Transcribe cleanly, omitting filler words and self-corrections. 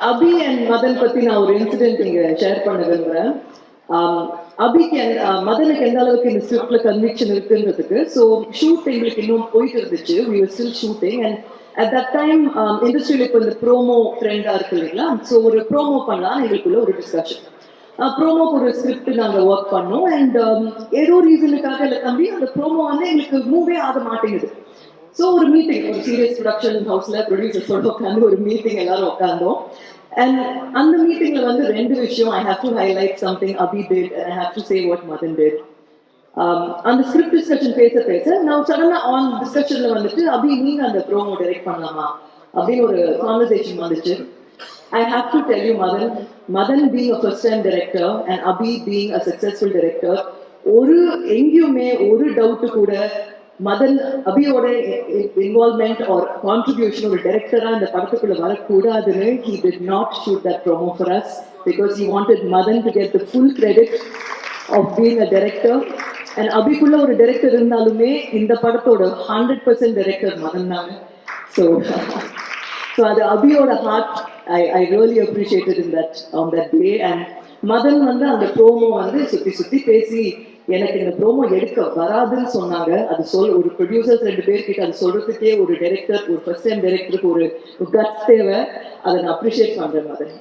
அபி and Madan பத்தி நான் ஒரு இன்சிடென்ட் இங்க ஷேர் பண்ண விரும்புறேன். அபிக்கு மதனுக்கு எந்த அளவுக்கு இந்த ஸ்கிரிப்ட்ல கன்விக்ஷன் இருக்குன்றதுக்கு. ஸோ ஷூட் எங்களுக்கு இன்னும் போயிட்டு இருந்துச்சு. We were still shooting and at that time இண்டஸ்ட்ரியில் இப்போ இந்த ப்ரோமோ ட்ரெண்டாக இருக்கு இல்லைங்களா. ஸோ ஒரு ப்ரோமோ பண்ணலாம் எங்களுக்குள்ள ஒரு டிஸ்கஷன். ப்ரோமோக்கு ஒரு ஸ்கிரிப்ட் நாங்கள் ஒர்க் பண்ணோம் அண்ட் ஏதோ ரீசனுக்காக இல்லை தம்பி அந்த ப்ரோமோ வந்து எங்களுக்கு மூவே ஆக மாட்டேங்குது. ஸோ ஒரு மீட்டிங், ஒரு சீரியஸ் ப்ரொடக்ஷன் ஹவுஸில் ப்ரொடியூசர்ஸோட உட்காந்து ஒரு மீட்டிங் எல்லாரும் உட்காந்தோம். அண்ட் அந்த மீட்டிங்ல வந்து ரெண்டு விஷயம் I have to highlight something Abhi did and I have to say what Madhan did. அந்த ஸ்கிரிப்ட் டிஸ்கஷன் பேச நான் சடனாக ஆன் டிஸ்கஷன்ல வந்துட்டு அபி நீங்க அந்த ப்ரோமோ டைரக்ட் பண்ணலாமா அப்படின்னு ஒரு கான்வர்சேஷன் வந்துச்சு. I have to tell you, Madan being a first-time director and Abhi being a successful director, ஒரு எங்கேயுமே ஒரு டவுட் கூட மதன் அபியோட இன்வால்வ்மெண்ட் ஆர் கான்ட்ரிபியூஷன் ஒரு டைரக்டரா இந்த படத்துக்குள்ள வரக்கூடாதுன்னு he did not shoot that promo for us because he wanted Madan to get the full credit of being a director. And அபிக்குள்ள ஒரு director இருந்தாலுமே இந்த படத்தோட 100% டைரக்டர் மதன் தான். So அது அபியோட heart I really appreciated on that day. And Madhan வந்து அந்த promo வந்து சுத்தி பேசி எனக்கு இந்த ப்ரோமோ எடுக்க வராதுன்னு சொன்னாங்க. அது ஒரு ப்ரொடியூசர்ஸ் 2 பேர்கிட்ட அது சொல்றதுக்கே ஒரு டைரக்டர், ஒரு ஃபர்ஸ்ட் டைம் டைரக்டருக்கு ஒரு கட்ஸ் தேவை. அதை நான் அப்ரிஷியேட் பண்றேன் மதன்.